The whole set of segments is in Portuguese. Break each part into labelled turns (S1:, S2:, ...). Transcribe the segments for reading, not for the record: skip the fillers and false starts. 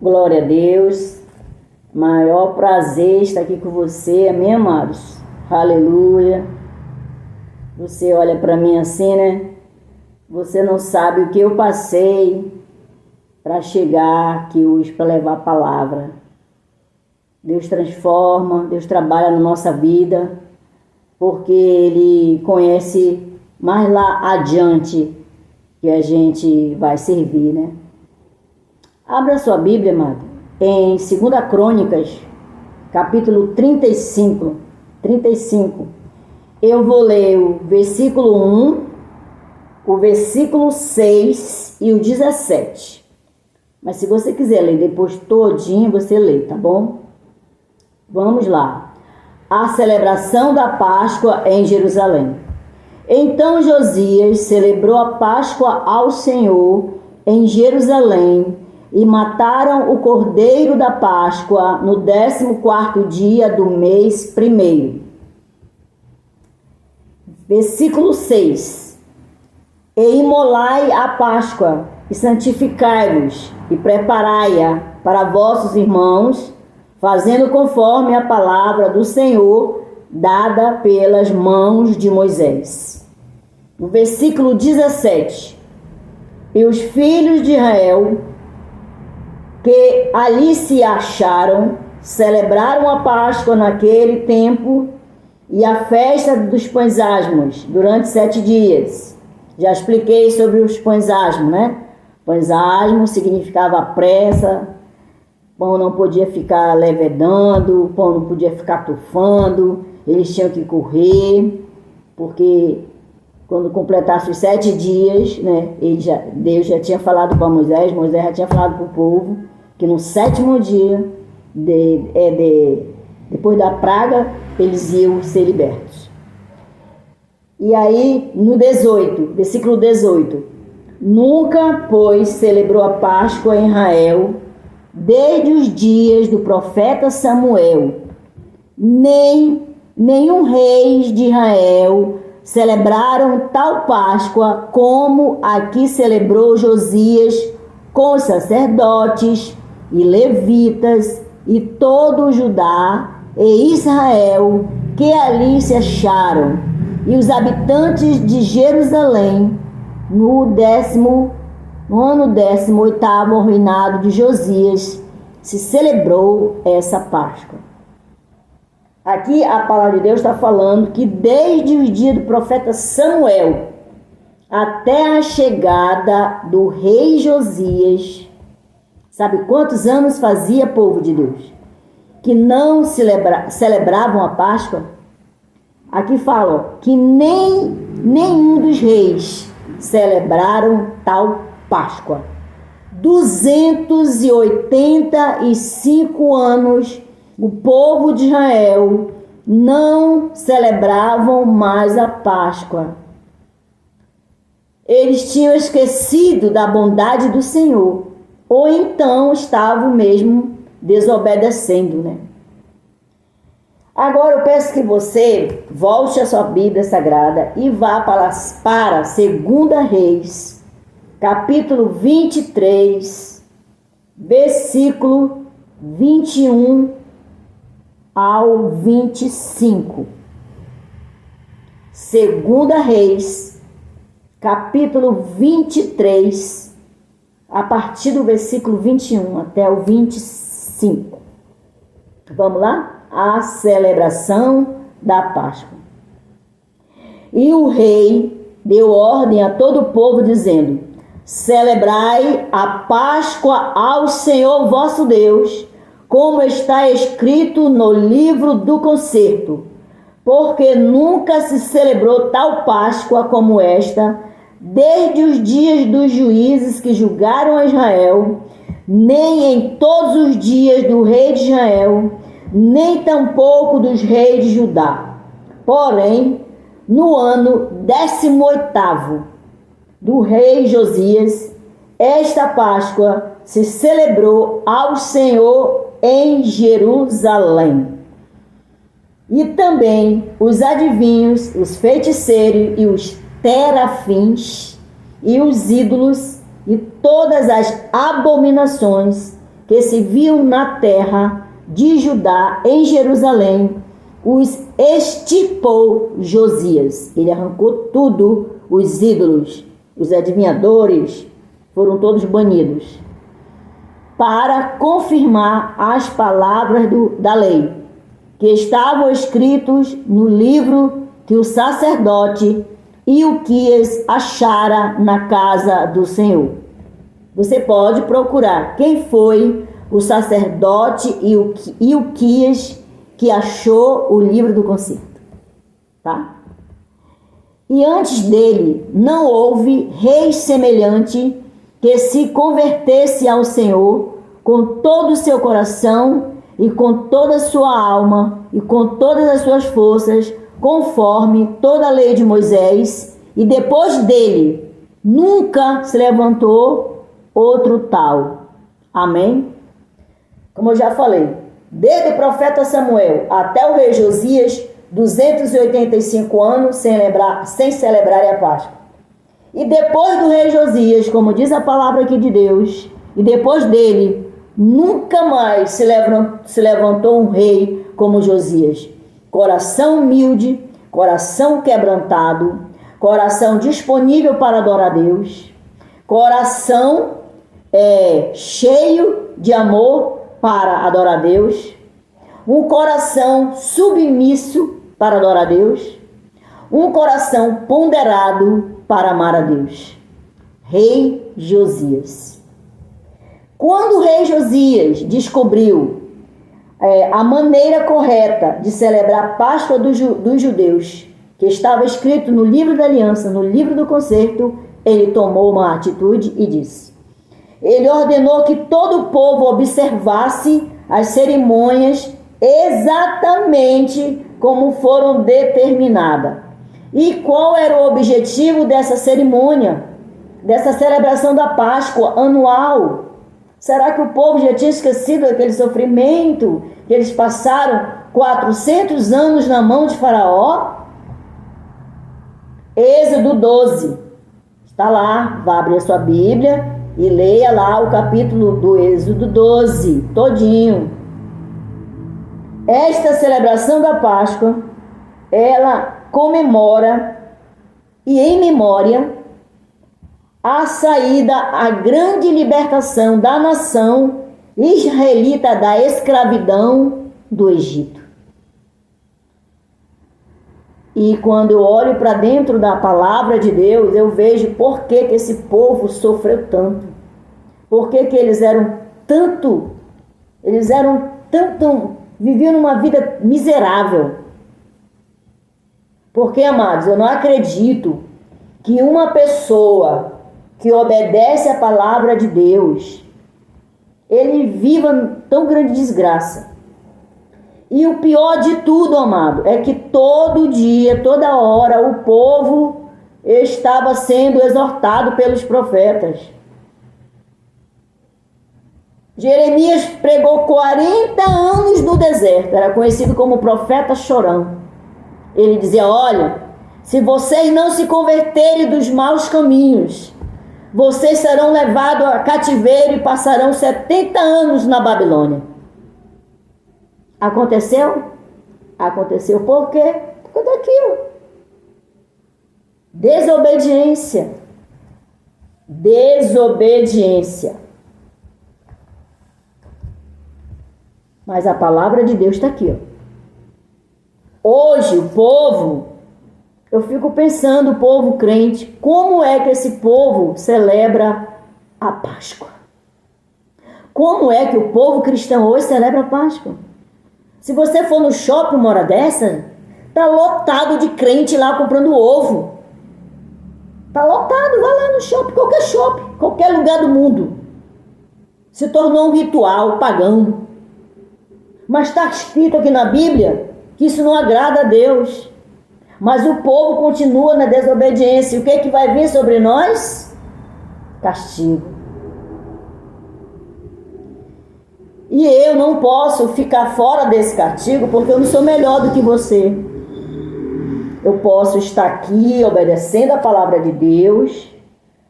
S1: Glória a Deus. Maior prazer estar aqui com você, amém, amados? Aleluia. Você olha para mim assim, né? Você não sabe o que eu passei para chegar aqui hoje, para levar a palavra. Deus transforma, Deus trabalha na nossa vida, porque Ele conhece mais lá adiante que a gente vai servir, né? Abra sua Bíblia, amado, em 2 Crônicas, capítulo 35. Eu vou ler o versículo 1, o versículo 6 e o 17. Mas se você quiser ler depois todinho, você lê, tá bom? Vamos lá. A celebração da Páscoa em Jerusalém. Então Josias celebrou a Páscoa ao Senhor em Jerusalém e mataram o cordeiro da Páscoa no 14º dia do mês primeiro. Versículo 6. E imolai a Páscoa e santificai-vos e preparai-a para vossos irmãos, fazendo conforme a palavra do Senhor dada pelas mãos de Moisés. No versículo 17. E os filhos de Israel que ali se acharam, celebraram a Páscoa naquele tempo e a festa dos pães asmos durante 7 dias. Já expliquei sobre os pães asmos, né? Pães asmos significava pressa, pão não podia ficar levedando, pão não podia ficar tufando, eles tinham que correr, porque quando completasse os 7 dias, né, Deus já tinha falado para Moisés já tinha falado para o povo, que no 7º dia, depois da praga, eles iam ser libertos. E aí, no 18, versículo 18. Nunca, pois, celebrou a Páscoa em Israel, desde os dias do profeta Samuel, nenhum rei de Israel celebraram tal Páscoa como a que celebrou Josias com os sacerdotes e levitas e todo o Judá e Israel que ali se acharam, e os habitantes de Jerusalém no ano 18º reinado de Josias se celebrou essa Páscoa. Aqui a palavra de Deus está falando que desde o dia do profeta Samuel até a chegada do rei Josias, sabe quantos anos fazia, povo de Deus, que não celebravam a Páscoa? Aqui fala que nenhum dos reis celebraram tal Páscoa. 285 anos o povo de Israel não celebravam mais a Páscoa. Eles tinham esquecido da bondade do Senhor, ou então estavam mesmo desobedecendo, né? Agora eu peço que você volte a sua Bíblia Sagrada e vá para 2 Reis, capítulo 23, versículo 21 ao 25. 2 Reis, capítulo 23, a partir do versículo 21 até o 25. Vamos lá? A celebração da Páscoa. E o rei deu ordem a todo o povo, dizendo: celebrai a Páscoa ao Senhor vosso Deus, como está escrito no livro do concerto, porque nunca se celebrou tal Páscoa como esta, desde os dias dos juízes que julgaram a Israel, nem em todos os dias do rei de Israel, nem tampouco dos reis de Judá. Porém, no ano 18º do rei Josias, esta Páscoa se celebrou ao Senhor em Jerusalém. E também os adivinhos, os feiticeiros e os terafins e os ídolos e todas as abominações que se viam na terra de Judá, em Jerusalém, os extirpou Josias. Ele arrancou tudo, os ídolos, os adivinhadores, foram todos banidos, para confirmar as palavras da lei, que estavam escritos no livro que o sacerdote Ilquias achara na casa do Senhor. Você pode procurar quem foi o sacerdote Ilquias que achou o livro do concerto, tá? E antes dele não houve rei semelhante que se convertesse ao Senhor com todo o seu coração e com toda a sua alma e com todas as suas forças, conforme toda a lei de Moisés, e depois dele nunca se levantou outro tal. Amém? Como eu já falei, desde o profeta Samuel até o rei Josias, 285 anos sem celebrar a Páscoa. E depois do rei Josias, como diz a palavra aqui de Deus, e depois dele, nunca mais se levantou um rei como Josias. Coração humilde, coração quebrantado, coração disponível para adorar a Deus, coração cheio de amor para adorar a Deus, um coração submisso para adorar a Deus, um coração ponderado para amar a Deus. Rei Josias. Quando o rei Josias descobriu a maneira correta de celebrar a Páscoa dos judeus, que estava escrito no livro da aliança, no livro do concerto, ele tomou uma atitude e disse: ele ordenou que todo o povo observasse as cerimônias exatamente como foram determinadas. E qual era o objetivo dessa cerimônia, dessa celebração da Páscoa anual? Será que o povo já tinha esquecido aquele sofrimento que eles passaram 400 anos na mão de Faraó? Êxodo 12. Está lá, vá abrir a sua Bíblia e leia lá o capítulo do Êxodo 12, todinho. Esta celebração da Páscoa, ela comemora e em memória a saída, a grande libertação da nação israelita da escravidão do Egito. E quando eu olho para dentro da palavra de Deus, eu vejo por que esse povo sofreu tanto. Por que eles eram tanto, viviam uma vida miserável. Porque, amados, eu não acredito que uma pessoa que obedece a palavra de Deus, ele viva tão grande desgraça. E o pior de tudo, amado, é que todo dia, toda hora, o povo estava sendo exortado pelos profetas. Jeremias pregou 40 anos no deserto, era conhecido como profeta chorão. Ele dizia: olha, se vocês não se converterem dos maus caminhos, vocês serão levados a cativeiro e passarão 70 anos na Babilônia. Aconteceu? Aconteceu por quê? Por causa daquilo. Desobediência. Desobediência. Mas a palavra de Deus está aqui, ó. Hoje o povo, eu fico pensando, o povo crente, como é que esse povo celebra a Páscoa? Como é que o povo cristão hoje celebra a Páscoa? Se você for no shopping uma hora dessa, tá lotado de crente lá comprando ovo. Tá lotado, vai lá no shopping, qualquer lugar do mundo. Se tornou um ritual pagão. Mas está escrito aqui na Bíblia que isso não agrada a Deus. Mas o povo continua na desobediência. E o que é que vai vir sobre nós? Castigo. E eu não posso ficar fora desse castigo, porque eu não sou melhor do que você. Eu posso estar aqui obedecendo a palavra de Deus,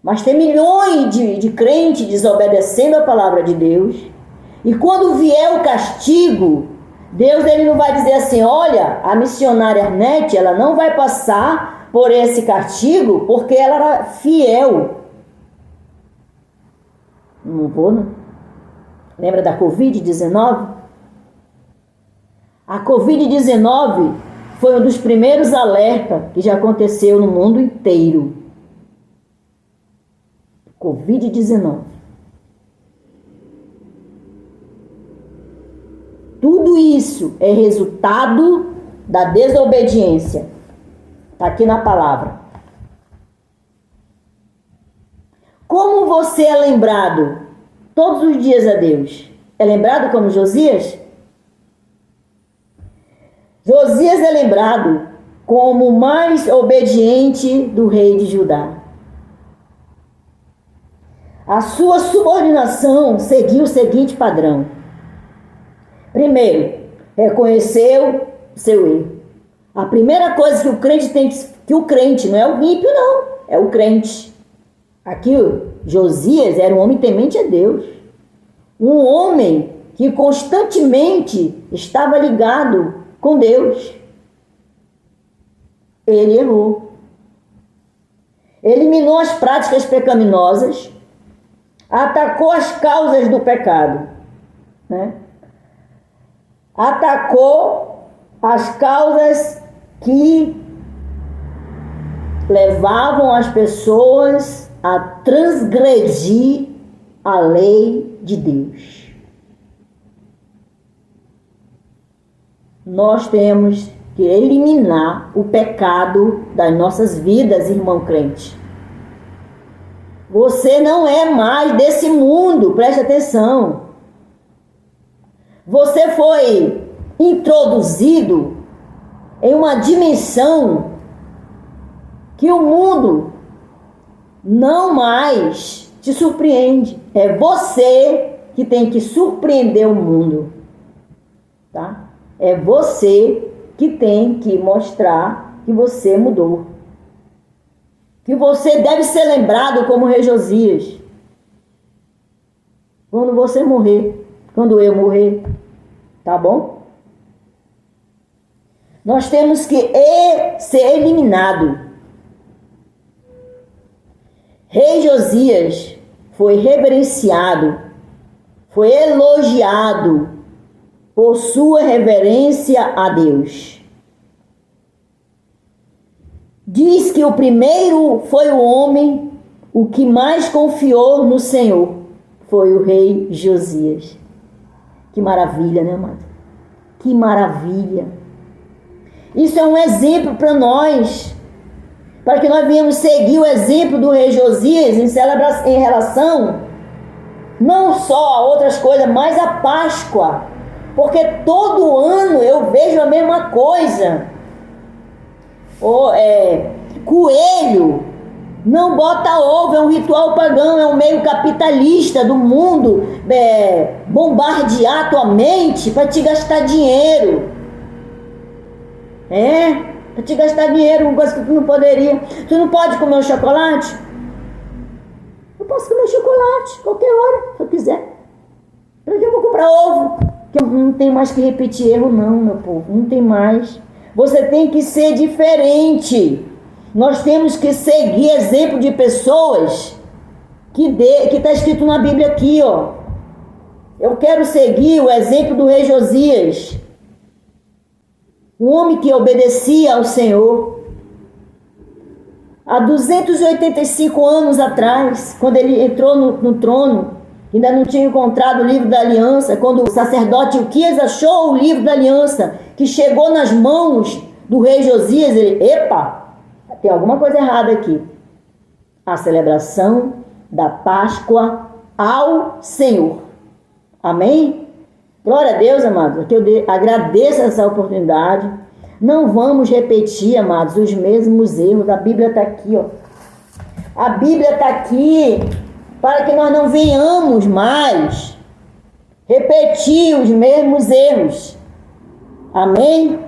S1: mas tem milhões de crentes desobedecendo a palavra de Deus, E quando vier o castigo, Deus ele não vai dizer assim, olha, a missionária Arnete, ela não vai passar por esse castigo porque ela era fiel. Não vou, não. Lembra da Covid-19? A Covid-19 foi um dos primeiros alertas que já aconteceu no mundo inteiro. Covid-19. Tudo isso é resultado da desobediência. Está aqui na palavra. Como você é lembrado todos os dias a Deus? É lembrado como Josias? Josias é lembrado como o mais obediente do rei de Judá. A sua subordinação seguiu o seguinte padrão. Primeiro, reconheceu seu erro. A primeira coisa que o crente tem que o crente, não é o ímpio não, é o crente. Aqui Josias era um homem temente a Deus. Um homem que constantemente estava ligado com Deus. Ele errou. Eliminou as práticas pecaminosas, atacou as causas do pecado, né? Atacou as causas que levavam as pessoas a transgredir a lei de Deus. Nós temos que eliminar o pecado das nossas vidas, irmão crente. Você não é mais desse mundo, preste atenção. Você foi introduzido em uma dimensão que o mundo não mais te surpreende. É você que tem que surpreender o mundo, tá? É você que tem que mostrar que você mudou. Que você deve ser lembrado como o rei Josias. Quando você morrer, quando eu morrer, tá bom? Nós temos que ser eliminado. Rei Josias foi reverenciado, foi elogiado por sua reverência a Deus. Diz que o primeiro foi o homem, o que mais confiou no Senhor, foi o rei Josias. Que maravilha, né, amado? Que maravilha. Isso é um exemplo para nós, para que nós venhamos seguir o exemplo do rei Josias em relação não só a outras coisas, mas a Páscoa. Porque todo ano eu vejo a mesma coisa. Coelho não bota ovo, é um ritual pagão, é um meio capitalista do mundo bombardear a tua mente para te gastar dinheiro. Para te gastar dinheiro, uma coisa que tu não poderia. Tu não pode comer um chocolate? Eu posso comer chocolate qualquer hora, se eu quiser. Para que eu vou comprar ovo? Que eu não tenho mais que repetir erro não, meu povo, não tem mais. Você tem que ser diferente. Nós temos que seguir exemplo de pessoas que está escrito na Bíblia aqui, ó. Eu quero seguir o exemplo do rei Josias, um homem que obedecia ao Senhor. Há 285 anos atrás, quando ele entrou no trono, ainda não tinha encontrado o livro da aliança, quando o sacerdote Ilquias achou o livro da aliança, que chegou nas mãos do rei Josias, ele, tem alguma coisa errada aqui. A celebração da Páscoa ao Senhor. Amém? Glória a Deus, amados, que eu agradeço essa oportunidade. Não vamos repetir, amados, os mesmos erros. A Bíblia está aqui, ó. A Bíblia está aqui para que nós não venhamos mais repetir os mesmos erros. Amém?